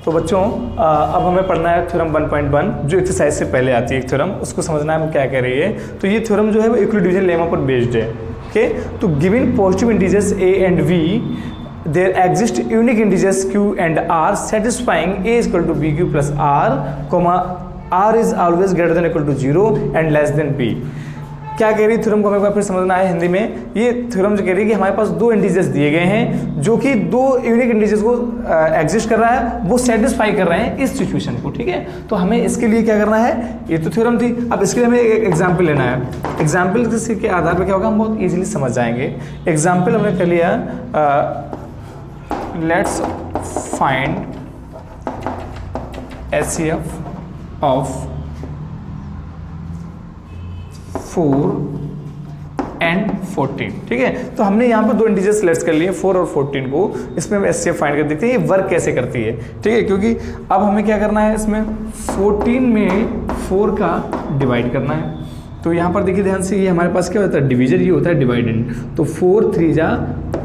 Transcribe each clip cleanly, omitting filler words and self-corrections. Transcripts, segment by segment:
तो बच्चों अब हमें पढ़ना है थ्योरम 1.1 जो एक्सरसाइज से पहले आती है एक थ्योरम, उसको समझना है वो क्या कह रही है। तो ये थ्योरम जो है वो यूक्लिड डिवीजन लेमा पर बेस्ड है। ओके, तो given positive integers a and v there exist unique integers q and r satisfying a is equal to bq plus r comma r is always greater than equal to 0 and less than b। क्या कह रही है theorem को हमें एक बार फिर समझना है हिंदी में। ये थ्योरम जो कह रही है कि हमारे पास दो इंटीजर्स दिए गए हैं जो कि दो यूनिक इंटीजर्स को एग्जिस्ट कर रहा है, वो सेटिस्फाई कर रहे हैं इस सिचुएशन को। ठीक है, तो हमें इसके लिए क्या करना है, ये तो थ्योरम थी, अब इसके लिए हमें एक एग्जाम्पल लेना है। एग्जाम्पल के आधार पर क्या होगा, हम बहुत ईजिली समझ जाएंगे। एग्जाम्पल हमने कर लिया, let's find HCF of 4 and 14। ठीक है, तो हमने यहाँ पर दो इंटीजर सेलेक्ट कर लिए 4 और 14 को, इसमें हम HCF फाइंड कर देखते हैं ये वर्क कैसे करती है। ठीक है, क्योंकि अब हमें क्या करना है, इसमें 14 में 4 का डिवाइड करना है। तो यहाँ पर देखिए ध्यान से, ये हमारे पास क्या होता है, डिवीजन, ये होता है डिवाइडेंड। तो 4 3 जा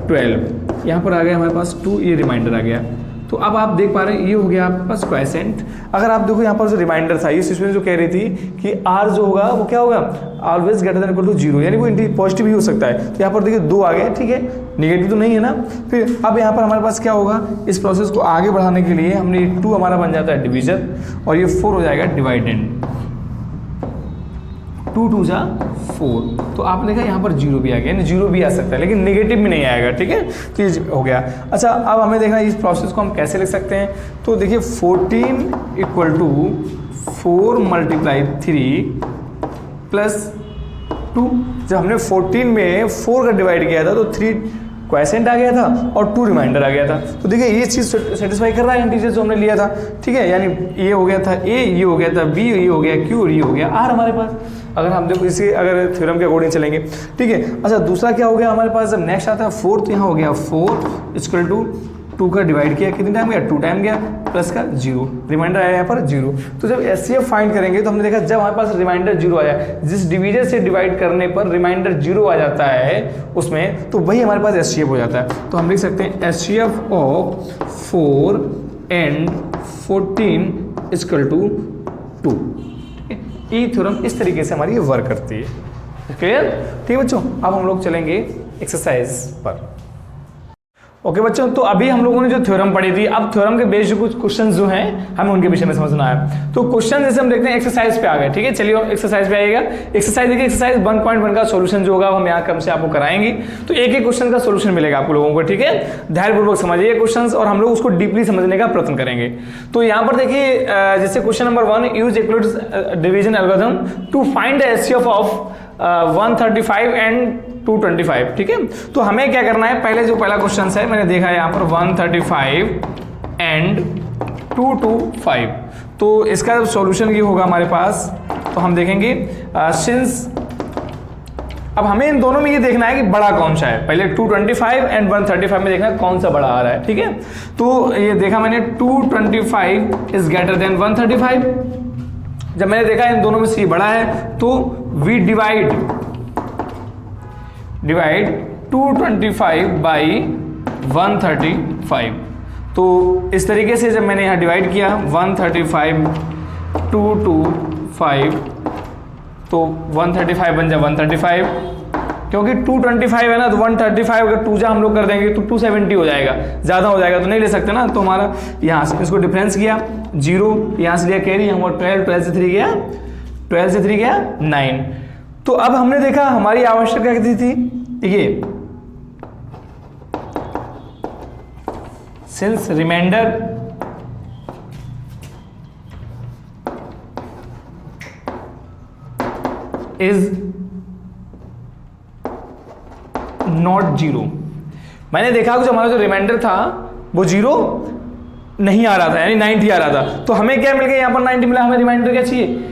12, यहाँ पर आ गया हमारे पास 2, ये रिमाइंडर आ गया। तो अब आप देख पा रहे हैं ये हो गया आपके पास क्वेसेंट। अगर आप देखो यहाँ पर जो रिमाइंडर था, ये सिचुएशन जो कह रही थी कि r जो होगा वो क्या होगा, always greater than equal to 0, यानी वो पॉजिटिव ही हो सकता है। तो यहाँ पर देखिए 2 आ गए, ठीक है, निगेटिव तो नहीं है ना। फिर अब यहाँ पर हमारे पास क्या होगा, इस प्रोसेस को आगे बढ़ाने के लिए हमने 2 हमारा बन जाता है डिवीजन और ये 4 हो जाएगा डिवाइडेंड। 2 2 जा 4, तो आपने देखा यहाँ पर 0 भी आ गया, 0 भी आ सकता है लेकिन नेगेटिव में नहीं आएगा। ठीक है, तो ये हो गया। अच्छा, अब हमें देखना इस प्रोसेस को हम कैसे लिख सकते हैं। तो देखिए 14 इक्वल टू 4 मल्टीप्लाई 3 प्लस 2। जब हमने 14 में 4 का डिवाइड किया था तो 3 क्वेसेंट आ गया था और 2 रिमाइंडर आ गया था। तो देखिए ये चीज़ सेटिस्फाई कर रहा है इंटीजर जो हमने लिया था। ठीक है, यानी ये हो गया था a, ये हो गया था b, ये हो गया q और ये हो गया r हमारे पास, अगर हम देखो इसी अगर थ्योरम के अकॉर्डिंग चलेंगे। ठीक है, अच्छा दूसरा क्या हो गया हमारे पास, जब नेक्स्ट आता है 4, तो यहाँ हो गया 4 इक्वल टू 2 का डिवाइड किया, कितने टाइम गया, 2 टाइम गया, प्लस का 0, रिमाइंडर आया यहाँ पर 0। तो जब HCF फाइंड करेंगे तो हमने देखा जब हमारे पास रिमाइंडर 0 आया, जिस डिवीजन से डिवाइड करने पर रिमाइंडर 0 आ जाता है उसमें, तो वही हमारे पास HCF हो जाता है। तो हम लिख सकते हैं HCF of 4 and 14 equal to 2। ये थ्योरम इस तरीके से हमारी वर्क करती है। क्लियर? ठीक है बच्चों, अब हम लोग चलेंगे एक्सरसाइज पर। ओके बच्चों, तो अभी हम लोगों ने जो थ्योरम पढ़ी थी, अब थ्योरम के बेस्ड कुछ क्वेश्चंस जो हैं हमें उनके विषय में समझना है। तो क्वेश्चन जैसे हम देखते हैं एक्सरसाइज पे आ गए। ठीक है, चलिए एक्सरसाइज पे आइएगा। एक्सरसाइज देखिए, एक्सरसाइज 1.1 का सॉल्यूशन जो होगा हम यहाँ क्रम से आपको कराएंगे। तो एक एक क्वेश्चन का सॉल्यूशन मिलेगा आपको लोगों को। ठीक है, धैर्यपूर्वक समझिए क्वेश्चन और हम लोग उसको डीपली समझने का प्रयत्न करेंगे। तो यहाँ पर देखिए जैसे question number 1, use Euclid's division algorithm to find the HCF of 135 and 225। ठीक है, तो हमें क्या करना है, पहले जो पहला क्वेश्चन है मैंने देखा है यहाँ पर 135 एंड 225, तो इसका सॉल्यूशन ये होगा हमारे पास। तो हम देखेंगे सिंस, अब हमें इन दोनों में ये देखना है कि बड़ा कौन सा है। पहले 225 एंड 135 में देखना है कौन सा बड़ा आ रहा है। ठीक है, तो ये देखा मैंने 225 इज ग्रेटर देन 135। जब मैंने देखा इन दोनों में से बड़ा है तो वी डिवाइड 225 बाई 135। तो इस तरीके से जब मैंने यहाँ डिवाइड किया 135 225, तो 135 बन जाए 135, क्योंकि 225 है ना, तो 135 अगर 2 जा हम लोग कर देंगे तो 270 हो जाएगा, ज़्यादा हो जाएगा तो नहीं ले सकते ना। तो हमारा यहाँ से इसको डिफरेंस किया 0, यहाँ से लिया कैरी, हम 12 से 3 गया, 12 से 3 गया 9। तो अब हमने देखा हमारी आवश्यकता कितनी थी, ये सिंस रिमाइंडर इज नॉट 0, मैंने देखा कि हमारा जो रिमाइंडर था वो 0 नहीं आ रहा था, यानी 90 आ रहा था। तो हमें क्या मिल गया यहाँ पर 90 मिला, हमें रिमाइंडर क्या चाहिए,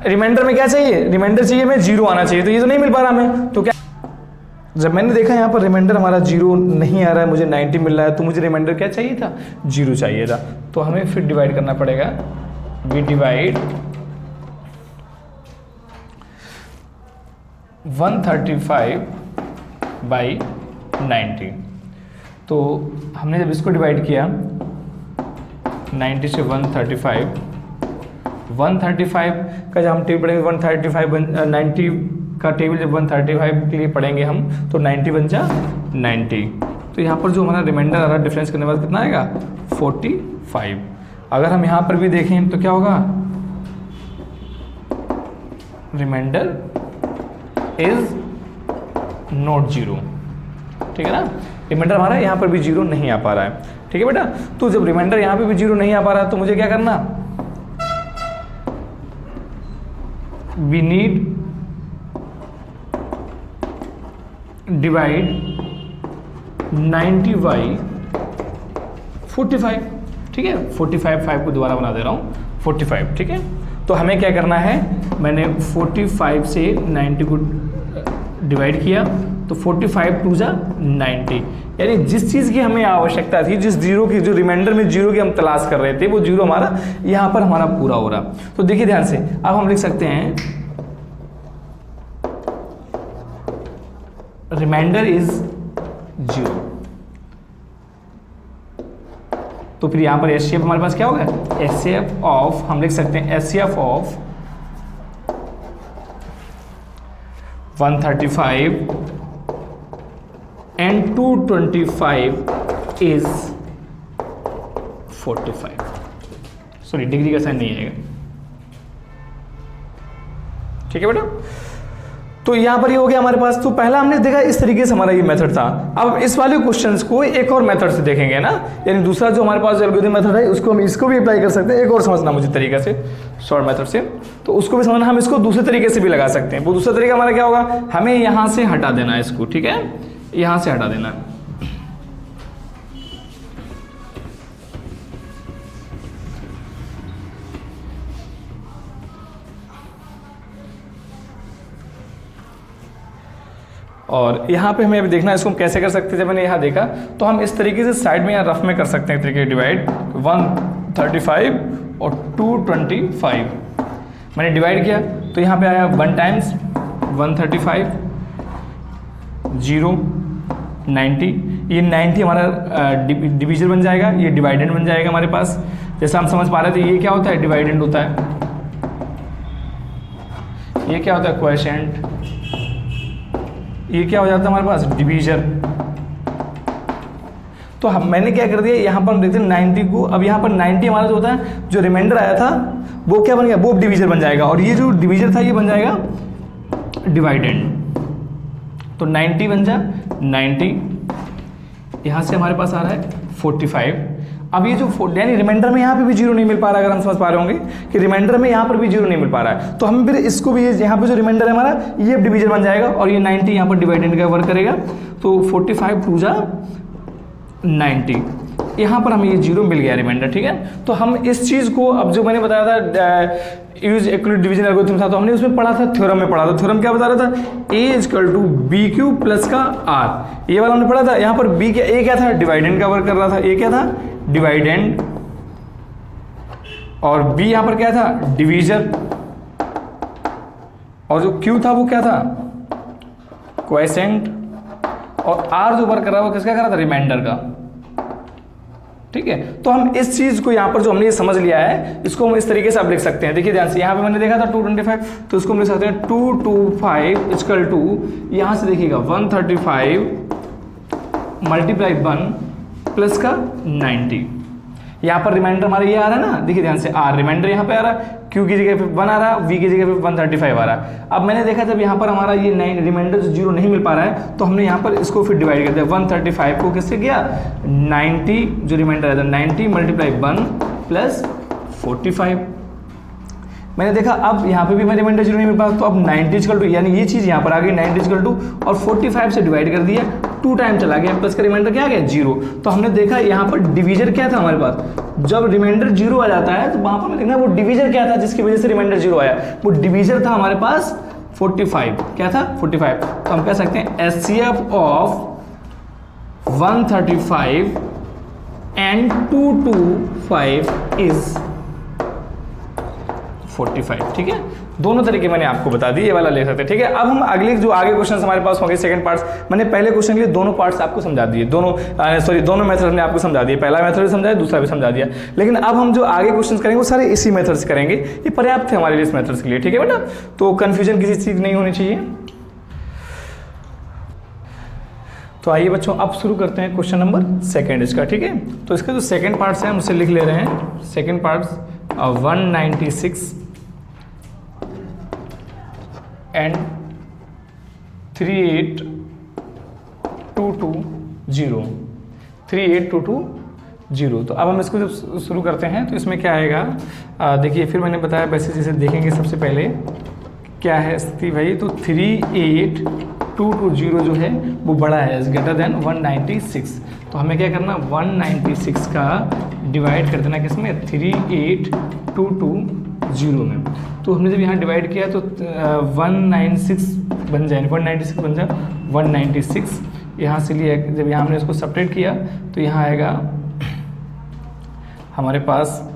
रिमाइंडर में क्या चाहिए, रिमाइंडर चाहिए हमें 0 आना चाहिए, तो ये तो नहीं मिल पा रहा हमें। तो क्या, जब मैंने देखा यहाँ पर रिमाइंडर हमारा 0 नहीं आ रहा है, मुझे 90 मिल रहा है, तो मुझे रिमाइंडर क्या चाहिए था, 0 चाहिए था। तो हमें फिर डिवाइड करना पड़ेगा, वी डिवाइड 135 बाई 90। तो हमने जब इसको डिवाइड किया 90 से 135, 135 का जब हम टेबल पढ़ेंगे 135 90 का टेबल जब 135 के लिए पढ़ेंगे हम तो 90 बन जा 90। तो यहाँ पर जो हमारा रिमाइंडर आ रहा है डिफरेंस करने के बाद कितना आएगा 45। अगर हम यहाँ पर भी देखें तो क्या होगा, रिमाइंडर इज नॉट जीरो, ठीक है ना। रिमाइंडर हमारा यहाँ पर भी जीरो नहीं आ पा रहा है, ठीक है बेटा। तो जब रिमाइंडर यहाँ पे भी जीरो नहीं आ पा रहा है तो मुझे क्या करना, वी नीड डिवाइड 90 बाई 45, ठीक है। 45 5 को दोबारा बना दे रहा हूँ 45, ठीक है। तो हमें क्या करना है, मैंने 45 से 90 को डिवाइड किया तो 45 टू जा 90, यानी जिस चीज़ की हमें आवश्यकता थी, जिस जीरो की, जो रिमाइंडर में जीरो की हम तलाश कर रहे थे, वो जीरो हमारा यहाँ पर हमारा पूरा हो रहा। तो देखिए ध्यान से, अब हम लिख सकते हैं रिमाइंडर इज जीरो। तो फिर यहां पर एचसीएफ हमारे पास क्या होगा, एचसीएफ ऑफ, हम लिख सकते हैं HCF of 135 and 225 is 45। Sorry, degree का साइन नहीं आएगा, ठीक है बेटा। तो यहां पर ये हो गया हमारे पास। तो पहला हमने देखा इस तरीके से हमारा ये मेथड था। अब इस वाले क्वेश्चंस को एक और मेथड से देखेंगे ना, यानी दूसरा जो हमारे पास एल्गोरिथम मेथड है उसको हम इसको भी अप्लाई कर सकते हैं। एक और समझना मुझे तरीका से, शॉर्ट मेथड से, तो उसको भी समझना, हम इसको दूसरे तरीके से भी लगा सकते हैं। वो दूसरा तरीका हमारा क्या होगा, हमें यहां से हटा देना है इसको, ठीक है, यहां से हटा देना है। और यहाँ पे हमें अभी देखना है इसको हम कैसे कर सकते हैं। जब मैंने यहाँ देखा तो हम इस तरीके से साइड में या रफ में कर सकते हैं तरीके डिवाइड 135 और 225। मैंने डिवाइड किया तो यहाँ पे आया 1 टाइम्स 135 0 90, ये 90 हमारा डिवीजर बन जाएगा, ये डिवाइडेंड बन जाएगा हमारे पास। जैसा हम समझ पा रहे थे, ये क्या होता है, डिवाइडेंड होता है, ये क्या होता है, क्वोशिएंट, ये क्या हो जाता है हमारे पास, डिवीजर। तो हम मैंने क्या कर दिया, यहाँ पर हम देखते हैं 90 को, अब यहाँ पर 90 हमारा जो होता है, जो रिमाइंडर आया था वो क्या बन गया, वो डिवीजर बन जाएगा, और ये जो डिवीजर था ये बन जाएगा डिवाइडेंड। तो 90 बन जा 90, यहाँ से हमारे पास आ रहा है 45। अब ये जो यानी रिमाइंडर में यहाँ पे भी जीरो नहीं मिल पा रहा है, अगर हम समझ पा रहे होंगे कि रिमाइंडर में यहाँ पर भी जीरो नहीं मिल पा रहा है, तो हम फिर इसको भी, यहाँ पे जो रिमाइंडर है हमारा, ये डिवीजर बन जाएगा और ये 90 यहाँ पर डिवाइडेंड का वर्क करेगा। तो 45 टू जा 90, यहाँ पर हमें ये जीरो मिल गया रिमाइंडर, ठीक है। तो हम इस चीज़ को, अब जो मैंने बताया था यूज इक्वलिटी डिवीजन एल्गोरिथम था, तो हमने उसमें पढ़ा था, थ्योरम में पढ़ा था। थ्योरम क्या बता रहा था, a equal to b q plus का r, ये वाला हमने पढ़ा था। यहाँ पर b क्या, a क्या था, डिवाइडेंड का वर्क कर रहा था, a क्या था, डिवाइडेंड, और b यहाँ पर क्या था, डिवीजर, और जो q था वो क्या था, क्वोशिएंट, और r जो वर्क कर रहा है वो किसका कर रहा था, रिमाइंडर का, ठीक है। तो हम इस चीज को यहाँ पर जो हमने ये समझ लिया है, इसको हम इस तरीके से आप लिख सकते हैं। देखिए ध्यान से, यहाँ पे मैंने देखा था 225, तो इसको हम लिख सकते हैं 225 इक्वल टू, यहाँ से देखिएगा 135 मल्टीप्लाई 1 प्लस का 90। यहाँ पर रिमाइंडर हमारा ये आ रहा है ना, देखिए ध्यान से, आर रिमाइंडर यहाँ पे आ रहा है, क्यू की जगह पे 1 आ रहा है, वी की जगह पे 135 आ रहा है। अब मैंने देखा जब यहाँ पर हमारा ये 9 रिमाइंडर जो जीरो नहीं मिल पा रहा है, तो हमने यहाँ पर इसको फिर डिवाइड कर दिया, 135 को किससे किया, 90 जो रिमाइंडर आया था 90 मल्टीप्लाई 1 प्लस 45। मैंने देखा अब यहाँ पे भी मैं रिमाइंडर जीरो नहीं मिल पा, तो अब 90 इक्वल टू, यानी ये चीज़ यहाँ पर आ गई 90 इक्वल टू, और 45 से डिवाइड कर दिया, 2 टाइम चला गया, प्लस का रिमाइंडर क्या आ गया, जीरो। तो हमने देखा यहाँ पर डिवीजर क्या था हमारे पास, जब रिमाइंडर जीरो आ जाता है तो वहाँ पर देखना वो डिवीजर क्या था जिसकी वजह से रिमाइंडर जीरो आया, वो डिवीजर था हमारे पास 45, क्या था 45। तो हम कह सकते हैं एचसीएफ ऑफ 135 एंड 225 इज 45, ठीक है। दोनों तरीके मैंने आपको बता दिए, ये वाला ले सकते हैं, ठीक है। अब हम अगले जो आगे क्वेश्चन हमारे पास होंगे सेकंड पार्ट्स, मैंने पहले क्वेश्चन के लिए दोनों पार्ट्स आपको समझा दिए, दोनों मेथड हमने आपको समझा दिए, पहला मेथड भी समझाया, दूसरा भी समझा दिया। लेकिन अब हम जो आगे क्वेश्चन करेंगे वो सारे इसी मेथड से करेंगे, ये पर्याप्त है हमारे लिए इस मेथड्स के लिए, ठीक है बेटा। तो कंफ्यूजन किसी चीज नहीं होनी चाहिए। तो आइए बच्चों अब शुरू करते हैं क्वेश्चन नंबर सेकंड इसका, ठीक है। तो इसके जो सेकंड पार्ट्स हैं हम उसे लिख ले रहे हैं। Second parts 196 and 38220। तो अब हम इसको जब शुरू करते हैं तो इसमें क्या आएगा, देखिए फिर मैंने बताया वैसे जैसे देखेंगे सबसे पहले क्या है स्थिति भाई। तो 38220 जो है वो बड़ा है, इज ग्रेटर देन 196। तो हमें क्या करना, 196 का डिवाइड कर देना किसमें, 38220 में। तो हमने जब यहाँ डिवाइड किया तो 196 बन जाए, 196 बन जाए 196। यहाँ से लिया, जब यहाँ हमने इसको सपरेट किया तो यहाँ आएगा हमारे पास,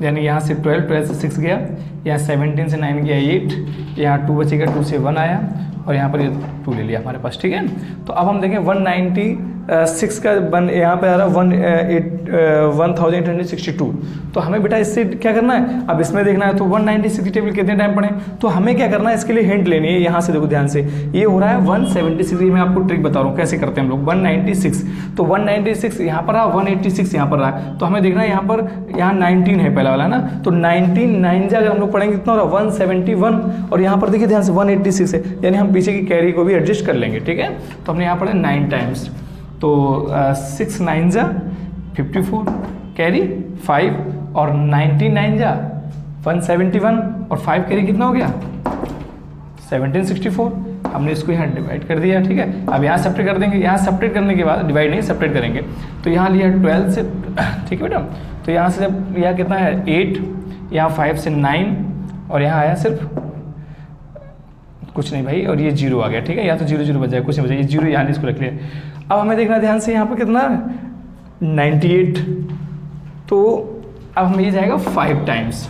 यानी यहाँ से 12 से 6 गया, यहाँ 17 से 9 गया 8, यहाँ 2 बचेगा, 2 से 1 आया और यहाँ पर ये 2 ले लिया हमारे पास, ठीक है। तो अब हम देखें 196 का यहाँ पे आ रहा 1862। तो हमें बेटा इससे क्या करना है, अब इसमें देखना है तो 196 की टेबल कितने टाइम पढ़े, तो हमें क्या करना है इसके लिए हिंट लेनी है। यहाँ से देखो ध्यान से, ये हो रहा है 176, मैं आपको ट्रिक बता रहा हूँ कैसे करते हैं हम लोग। 196 तो 196 यहाँ पर रहा, 186 यहाँ पर रहा, तो हमें देखना है यहाँ पर, यहाँ 19 है पहला वाला ना, तो 19 अगर हम लोग पढ़ेंगे कितना हो रहा है 171, और यहाँ पर देखिए ध्यान से 186 है, यानी हम पीछे की कैरी को भी एडजस्ट कर लेंगे, ठीक है। तो हमने यहाँ पढ़े 9 टाइम्स, तो 6 9 जा 54, कैरी 5 और 99 जा 171 और 5 कैरी कितना हो गया 1764। हमने इसको यहाँ डिवाइड कर दिया, ठीक है। अब यहाँ सेपरेट कर देंगे, यहाँ सेपरेट करने के बाद, डिवाइड नहीं सेपरेट करेंगे, तो यहाँ लिया 12 से, ठीक है बेटा। तो यहाँ से जब लिया कितना है 8, यहाँ 5 से 9 और यहाँ आया सिर्फ कुछ नहीं भाई, और ये 0 आ गया, ठीक है। या तो 0 0 बच जाए, कुछ नहीं बचा, ये 0 यहाँ इसको रख लिया। अब हमें देखना ध्यान से यहाँ पर कितना 98, तो अब हमें ये जाएगा 5 टाइम्स,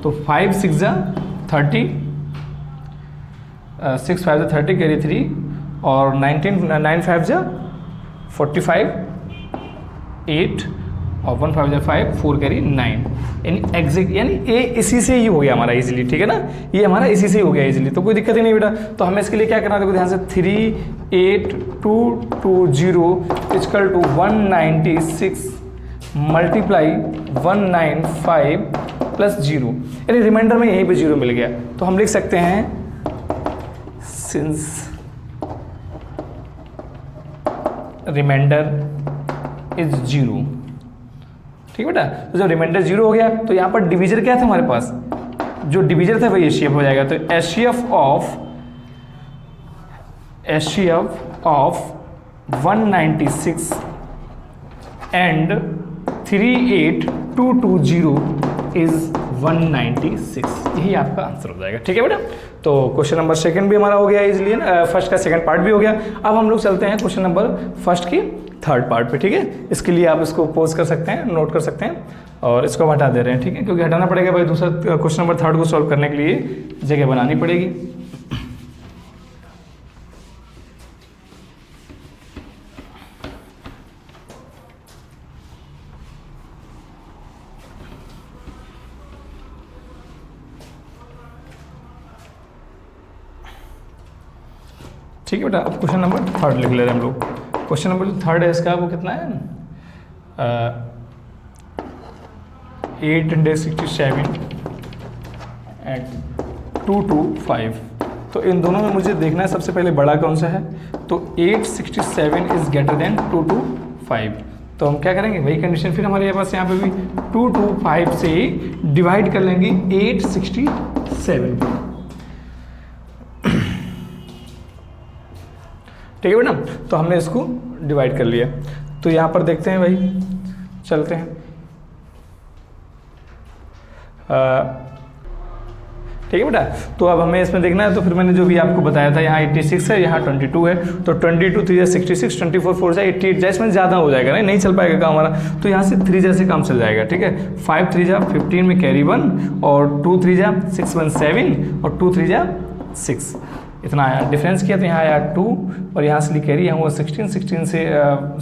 तो 5 6 जा 30, 6 5 जा 30 कैरी 3 और 9 5 जा 45, 8 और 1 5 जा 5, 4 कैरी 9, यानी एग्जैक्ट, यानी ए इसी से ही हो गया हमारा इजीली, ठीक है ना। ये हमारा इसी से ही हो गया इजीली, तो कोई दिक्कत ही नहीं बेटा। तो हमें इसके लिए क्या करना है, देखो ध्यान से 38220 इक्वल टू 196 मल्टीप्लाई 195 प्लस 0, यानी रिमाइंडर में यहीं पे 0 मिल गया। तो हम लिख सकते हैं सिंस रिमाइंडर इज 0, ठीक है बेटा। तो जब रिमाइंडर 0 हो गया तो यहाँ पर डिवीजर क्या था हमारे पास, जो डिवीजर था वही एचसीएफ हो जाएगा। तो एचसीएफ ऑफ 196 एंड 38220 इज 196, यही आपका आंसर हो जाएगा, ठीक है बेटा। तो क्वेश्चन नंबर सेकंड भी हमारा हो गया इजीली, फर्स्ट का सेकंड पार्ट भी हो गया। अब हम लोग चलते हैं क्वेश्चन नंबर फर्स्ट की थर्ड पार्ट पे, ठीक है। इसके लिए आप इसको पोज कर सकते हैं, नोट कर सकते हैं और इसको हटा दे रहे हैं, ठीक है, क्योंकि हटाना पड़ेगा भाई, दूसरा क्वेश्चन नंबर थर्ड को सॉल्व करने के लिए जगह बनानी पड़ेगी। ठीक है बेटा, अब क्वेश्चन नंबर थर्ड लिख ले रहे हैं हम लोग। क्वेश्चन नंबर जो थर्ड है इसका वो कितना है 867 एंड 225। तो इन दोनों में मुझे देखना है सबसे पहले बड़ा कौन सा है, तो 867 इज ग्रेटर देन 225। तो हम क्या करेंगे, वही कंडीशन फिर हमारे पास यहाँ पे भी 225 से डिवाइड कर लेंगे 867 को, ठीक है बेटा। तो हमने इसको डिवाइड कर लिया। तो यहाँ पर देखते हैं भाई, चलते हैं ठीक है बेटा। तो अब हमें इसमें देखना है, तो फिर मैंने जो भी आपको बताया था, यहाँ 86 है, यहाँ 22 है, तो 22 3 66, 24 4 जा 88 जा, इसमें ज़्यादा हो जाएगा, नहीं चल पाएगा काम हमारा, तो यहाँ से 3 जा से काम चल जाएगा। ठीक है, 5 3 जा 15 में कैरी 1, और 2 3 जा 6 1 7, और 2 3 जा 6, इतना आया डिफरेंस किया, तो यहाँ आया 2, और यहाँ से कैरी यहाँ हुआ 16, 16 से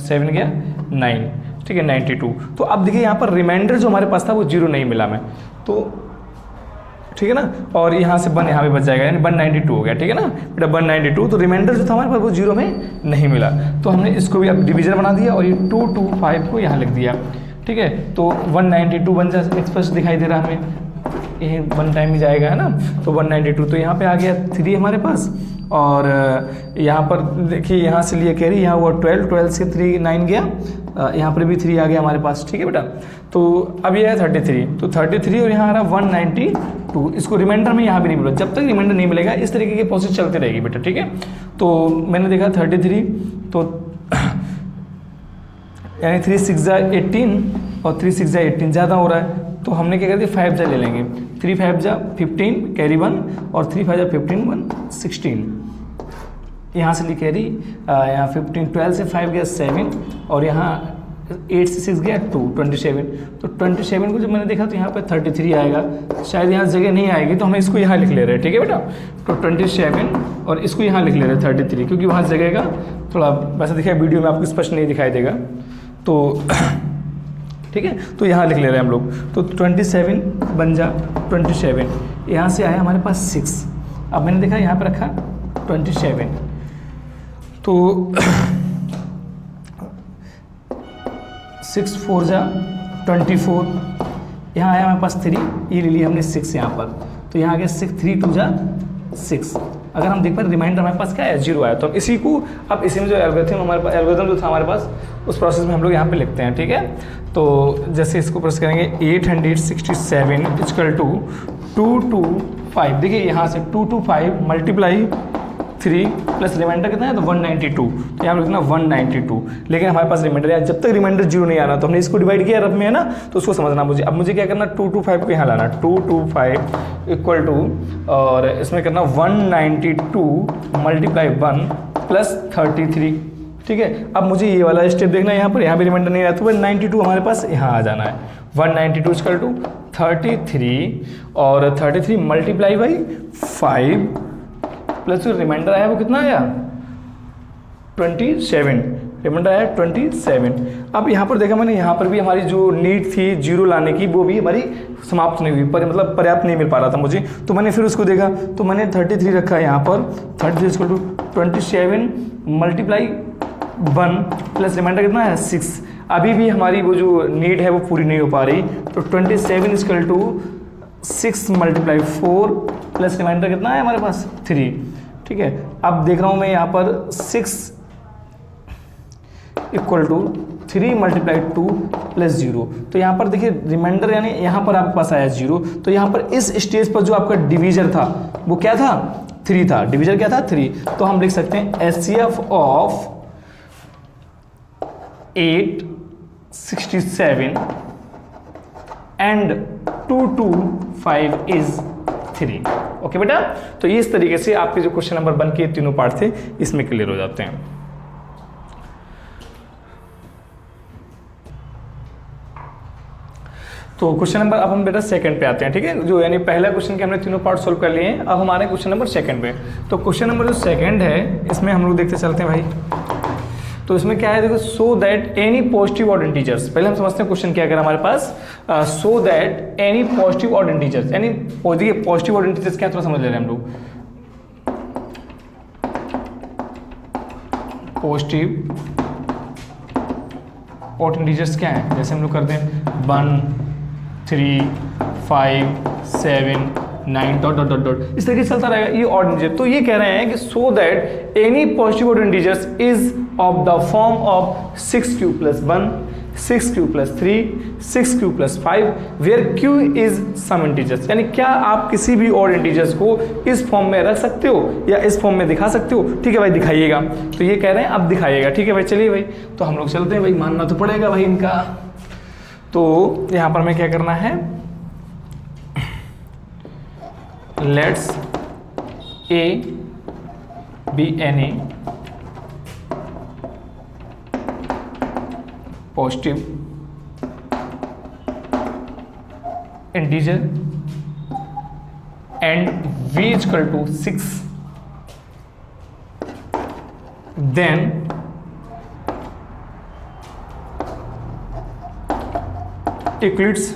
7 गया 9, ठीक है 92। तो अब देखिए यहाँ पर रिमाइंडर जो हमारे पास था वो 0 नहीं मिला हमें, तो ठीक है ना, और यहाँ से 1 यहाँ पे बच जाएगा, यानी 192 हो गया। ठीक है ना बेटा, 192, तो रिमाइंडर जो था हमारे पास वो 0 में नहीं मिला, तो हमने इसको भी अब डिवीजन बना दिया और ये 225 को यहाँ लिख दिया। ठीक है, तो 192 बन जाए, एक्सप्रेस दिखाई दे रहा है हमें, ये 1 टाइम ही जाएगा, है ना, तो 192, तो यहाँ पे आ गया 3 हमारे पास, और यहाँ पर देखिए यहाँ से लिए कैरी, यहाँ हुआ 12, 12 से 3 9 गया, यहाँ पर भी 3 आ गया हमारे पास। ठीक है बेटा, तो अब ये है 33, तो 33 और यहाँ आ रहा 192, इसको रिमाइंडर में यहाँ भी नहीं मिला, जब तक रिमाइंडर नहीं मिलेगा इस तरीके की प्रोसेस चलती रहेगी बेटा। ठीक है, तो मैंने देखा 33, तो यानी 3 6 जा 18 और 3 6 जा 18 ज़्यादा हो रहा है, तो हमने क्या कर दिया 5 जा ले लेंगे, 3 5 जा 15 कैरी 1, और 3 5 जा 15 1 16, यहाँ से ली कैरी, यहाँ 15 12 से 5 गया 7, और यहाँ 8 से 6 गया 2 27, तो 27 को जब मैंने देखा तो यहाँ पे 33 आएगा, शायद यहाँ जगह नहीं आएगी, तो हम इसको यहाँ लिख ले रहे हैं। ठीक है बेटा, तो 27 और इसको यहाँ लिख ले रहे हैं 33, क्योंकि वहाँ जगह का थोड़ा वैसे दिखाया, वीडियो में आपको स्पष्ट नहीं दिखाई देगा, तो ठीक है, तो यहाँ लिख ले रहे हैं हम लोग, तो 27 बन जा 27, यहाँ से आया हमारे पास 6, अब मैंने देखा यहाँ पे रखा 27, तो 6 4 जा 24, यहाँ आया हमारे पास 3, ये ले लिया हमने 6 यहाँ पर, तो यहाँ आ गया 6 3 2 जा 6। अगर हम देख पाए रिमाइंडर हमारे पास क्या है 0 आया, तो इसी को अब इसी में जो एल्गोरिथम हमारे पास, एल्गोरिथम जो था हमारे पास उस प्रोसेस में हम लोग यहाँ पे लिखते हैं। ठीक है, तो जैसे इसको प्रेस करेंगे 867 इक्वल टू 225, देखिए यहाँ से 225 मल्टीप्लाई 3 प्लस रिमाइंडर कितना है, तो 192, तो यहाँ पर लिखना 192, लेकिन हमारे पास रिमाइंडर है, जब तक रिमाइंडर 0 नहीं आना, तो हमने इसको डिवाइड किया रफ में, है ना, तो उसको समझना मुझे। अब मुझे क्या करना, 225 को यहाँ लाना, 225 इक्वल टू, और इसमें करना 192 मल्टीप्लाई 1 प्लस 33। ठीक है, अब मुझे ये वाला स्टेप देखना है, यहाँ भी रिमाइंडर नहीं आया, तो 192 हमारे पास यहाँ आ जाना है, 192 इक्वल टू 33, और 33 मल्टीप्लाई बाई 5 प्लस जो रिमाइंडर आया वो कितना आया 27, रिमाइंडर आया 27। अब यहाँ पर देखा मैंने, यहाँ पर भी हमारी जो नीड थी 0 लाने की, वो भी हमारी समाप्त नहीं हुई, पर मतलब पर्याप्त नहीं मिल पा रहा था मुझे, तो मैंने फिर उसको देखा, तो मैंने 33 रखा है यहाँ पर, 33 equal to 27 multiply 1 plus remainder कितना है 6। अभी भी हमारी वो जो नीड है वो पूरी नहीं हो पा रही, तो 27 equal to 6 multiply 4 plus remainder कितना है हमारे पास 3। ठीक है, अब देख रहा हूँ मैं यहाँ पर 6 इक्वल टू 3 मल्टीप्लाई 2 प्लस 0, तो यहाँ पर देखिए रिमाइंडर यानी यहाँ पर आपके पास आया 0, तो यहाँ पर इस स्टेज पर जो आपका डिवीजर था वो क्या था 3 था, डिवीजर क्या था 3, तो हम लिख सकते हैं HCF of 867 and 225 is 3। Okay बेटा, तो इस तरीके से आपके जो क्वेश्चन नंबर 1 के तीनों पार्ट थे इसमें क्लियर हो जाते हैं। तो क्वेश्चन नंबर अब हम बेटा सेकंड पे आते हैं। ठीक है, जो यानी पहला क्वेश्चन के हमने तीनों पार्ट सोल्व कर लिए हैं, अब हमारे क्वेश्चन नंबर सेकंड पे। तो क्वेश्चन नंबर जो सेकंड है इसमें हम लोग देखते चलते हैं भाई। तो इसमें क्या है देखो, so that any positive odd integers, पहले हम समझते हैं क्वेश्चन क्या कर हमारे पास, so that any positive odd integers, यानी पॉजिटिव ऑड इंटीजर्स क्या थोड़ा समझ ले रहे हैं हम लोग। पॉजिटिव ऑड इंटीजर्स क्या है, जैसे हम लोग करते हैं 1 3 5 7 9 डॉट डॉट डॉट डॉट, इस तरीके से चलता रहेगा, ये ऑड इंटीजर। तो ये कह रहे हैं कि सो that any positive odd integers is of the form of 6q plus 1, 6q plus 3, 6q plus 5 where q is some integers, यानी क्या आप किसी भी और इंटीजर्स को इस फॉर्म में रख सकते हो या इस फॉर्म में दिखा सकते हो। ठीक है भाई, दिखाइएगा, तो ये कह रहे हैं अब दिखाइएगा। ठीक है भाई, चलिए भाई, तो हम लोग चलते हैं भाई, मानना तो पड़ेगा भाई इनका। तो यहाँ पर हमें क्या करना है, let's A be any positive integer and v is equal to 6, then Euclid's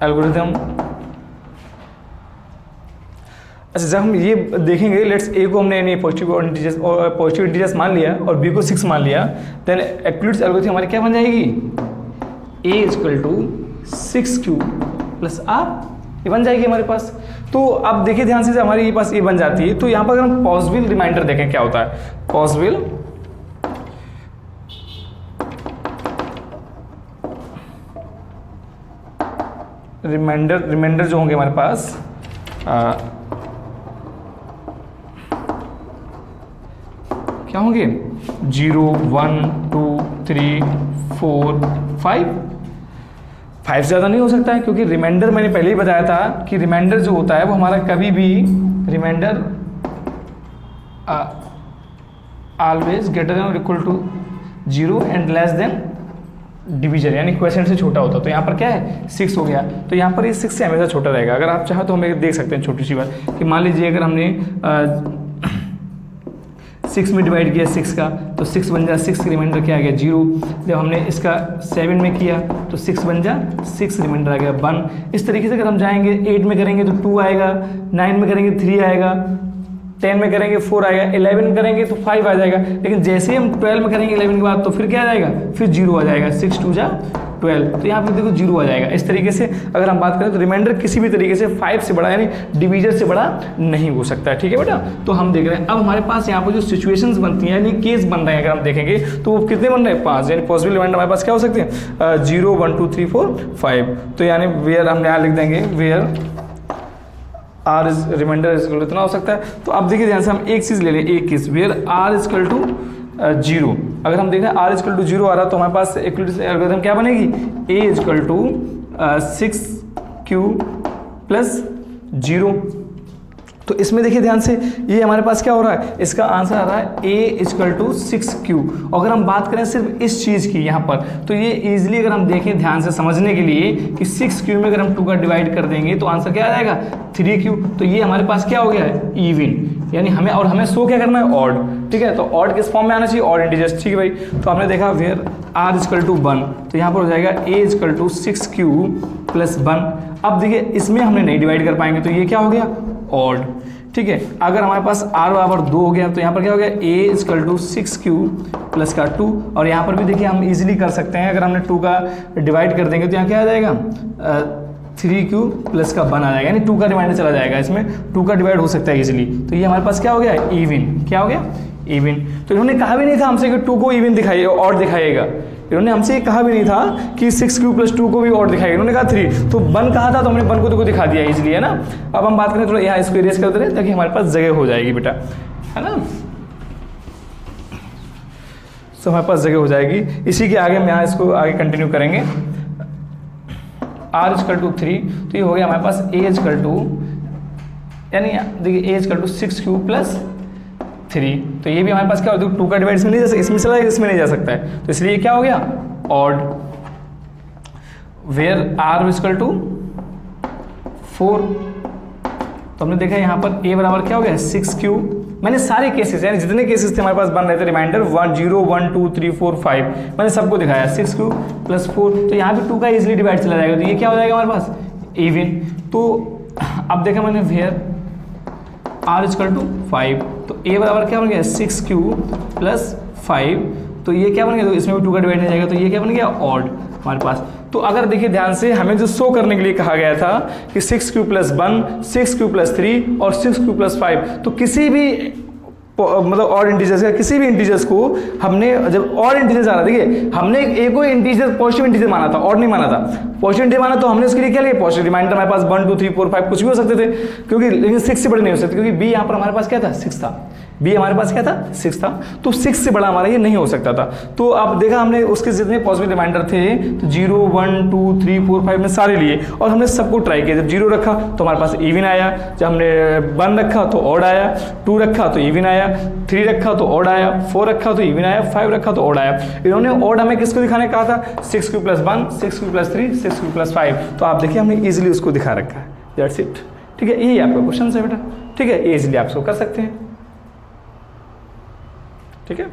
algorithm। अच्छा, जब हम ये देखेंगे, लेट्स ए को हमने यानी पॉजिटिव इंटीजर्स मान लिया और बी को 6 मान लिया, देन यूक्लिड्स एल्गोरिथम हमारी क्या बन जाएगी, a is equal to 6q plus r, ये बन जाएगी हमारे पास। तो अब देखिए ध्यान से, हमारे ये पास ये बन जाती है, तो यहाँ पर अगर हम पॉसिबल रिमाइंडर देखें क्या होता है, पॉसिबल रिमाइंडर जो होंगे हमारे पास क्या होंगे, 0 1 2 3 4 5 5 से ज़्यादा नहीं हो सकता है, क्योंकि रिमाइंडर मैंने पहले ही बताया था कि रिमाइंडर जो होता है वो हमारा कभी भी रिमाइंडर ऑलवेज ग्रेटर देन और equal to 0 and less than division, यानी क्वेश्चन से छोटा होता है। तो यहाँ पर क्या है, 6 हो गया, तो यहाँ पर ये 6 से हमेशा छोटा रहेगा। अगर आप चाहो तो हम देख सकते हैं छोटी सी बात कि मान लीजिए अगर हमने 6 में डिवाइड किया 6 का, तो 6 बन जा 6, रिमाइंडर क्या आ गया 0। जब हमने इसका 7 में किया तो 6 बन जा 6, रिमाइंडर आ गया 1। इस तरीके से अगर हम जाएंगे 8 में करेंगे तो 2 आएगा, 9 में करेंगे 3 आएगा, 10 में करेंगे 4 आएगा, 11 में करेंगे तो 5 आ जाएगा। लेकिन जैसे ही हम 12 में करेंगे 11 के बाद तो फिर क्या आ जाएगा, फिर 0 आ जाएगा, 6 2 जा 12, तो यहाँ पे देखो 0 आ जाएगा। इस तरीके से अगर हम बात करें तो रिमाइंडर किसी भी तरीके से 5 से बड़ा यानी डिवीजर से बड़ा नहीं हो सकता है, ठीक है बेटा। तो हम देख रहे हैं अब हमारे पास यहाँ पर जो सिचुएशंस बनती हैं यानी केस बन रहे हैं, अगर हम देखेंगे तो वो कितने बन रहे हैं, 5, यानी पॉसिबल रिमाइंडर हमारे पास क्या हो सकते हैं 0 1 2 3 4 5। तो यानी वेयर हम यहाँ लिख देंगे where r is remainder is equal to इतना हो सकता है। तो अब देखिए ध्यान से हम एक चीज़ ले लें, एक case where r is equal to 0। अगर हम देखें आर इज इक्वल टू 0 आ रहा तो हमारे पास एल्गोरिथम क्या बनेगी, a is equal to 6q plus 0। तो इसमें देखिए ध्यान से ये हमारे पास क्या हो रहा है, इसका आंसर आ रहा है a इक्वल टू 6q। अगर हम बात करें सिर्फ इस चीज़ की यहाँ पर, तो ये इजीली अगर हम देखें ध्यान से समझने के लिए कि 6q में अगर हम 2 का डिवाइड कर देंगे तो आंसर क्या आ जाएगा 3q। तो ये हमारे पास क्या हो गया है, इवन, यानी हमें शो क्या करना है, ऑड, ठीक है। तो ऑड किस फॉर्म में आना चाहिए, ऑड इंटीजर्स, ठीक है भाई। तो हमने देखा वेयर r इक्वल टू 1, तो यहाँ पर हो जाएगा a equal to 6q plus 1। अब देखिए इसमें हमने नहीं डिवाइड कर पाएंगे तो ये क्या हो गया, ऑड, ठीक है। अगर हमारे पास r बराबर 2 हो गया तो यहाँ पर क्या हो गया, a equal to 6q plus का 2। और यहाँ पर भी देखिए हम इजीली कर सकते हैं, अगर हमने 2 का डिवाइड कर देंगे तो यहाँ क्या आ जाएगा 3q प्लस का 1 आ जाएगा, यानी 2 का रिमाइंडर चला जाएगा, इसमें 2 का डिवाइड हो सकता है इजीली। तो ये हमारे पास क्या हो गया, इवन, क्या हो गया, इवन। तो इन्होंने कहा भी नहीं था हमसे कि 2 को इवन दिखाइए और दिखाइएगा, इन्होंने हमसे ये कहा भी नहीं था कि 6q प्लस 2 को भी और दिखाइए, इन्होंने कहा 3, तो 1 कहा था तो हमने 1 को दिखा दिया इजीली, है ना। अब हम बात करें थोड़ा यहाँ इसको इरेज कर दे रहे ताकि हमारे पास जगह हो जाएगी बेटा, है ना। तो हमारे पास जगह हो जाएगी, इसी के आगे हम यहाँ इसको आगे कंटिन्यू करेंगे। r इक्वल टू 3, तो ये हो गया हमारे पास a इक्वल टू, यानी देखिए a equal to 6q plus 3। तो ये भी हमारे पास क्या होता है, 2 का डिवाइड इसमें नहीं जा सकता, इसमें चला जाएगा, इसमें नहीं जा सकता है, तो इसलिए क्या हो गया, odd. Where r equal to 4, तो हमने देखा यहाँ पर a बराबर क्या हो गया 6q। मैंने सारे केसेस यानी जितने केसेस थे हमारे पास बन रहे थे रिमाइंडर 1 0 1 2 3 4 5 मैंने सबको दिखाया 6q प्लस 4। तो यहाँ पे 2 का इजीली डिवाइड चला जाएगा, तो ये क्या हो जाएगा हमारे पास इवन। तो अब देखा मैंने वेयर r इक्वल टू 5, तो a बराबर क्या बन गया 6q प्लस 5। तो ये क्या बन गया, तो इसमें भी 2 का डिवाइड नहीं जाएगा, तो ये क्या बन गया ऑड हमारे पास। तो अगर देखिए ध्यान से हमें जो शो करने के लिए कहा गया था कि 6q प्लस 1 6q प्लस 3 और 6q प्लस 5, तो किसी भी मतलब और इंटीजर्स का किसी भी इंटीजर्स को हमने जब और इंटीजर्स आ रहा, देखिए हमने एक कोई इंटीजर पॉजिटिव इंटीजर माना था और नहीं माना था, पॉजिटिव इंटीजर माना तो हमने उसके लिए क्या लिया पॉजिटिव रिमाइंडर, हमारे पास 1 2 3 4 5 कुछ भी हो सकते थे, क्योंकि लेकिन 6 से बड़े नहीं हो सकते, क्योंकि बी यहाँ पर हमारे पास क्या था 6 था, बी हमारे पास क्या था 6 था, तो 6 से बड़ा हमारा ये नहीं हो सकता था। तो अब देखा हमने उसके जितने पॉजिटिव रिमाइंडर थे तो 0 1 2 3 4 5 में सारे लिए और हमने सबको ट्राई किया। जब 0 रखा तो हमारे पास इवन आया, जब हमने 1 रखा तो ऑड आया, 2 रखा तो इवन आया, 3 रखा तो ऑड आया, 4 रखा तो इवन आया, 5 रखा तो ऑड आया। इन्होंने ऑड हमें किसको दिखाने कहा था 6 Q plus 1 6 Q plus 3 6 Q plus 5, तो आप देखिए हमने इजीली उसको दिखा रखा है, दैट्स इट। ठीक है, यही आपका क्वेश्चन है बेटा, ठीक है, इजीली आप इसको कर सकते हैं, ठीक है।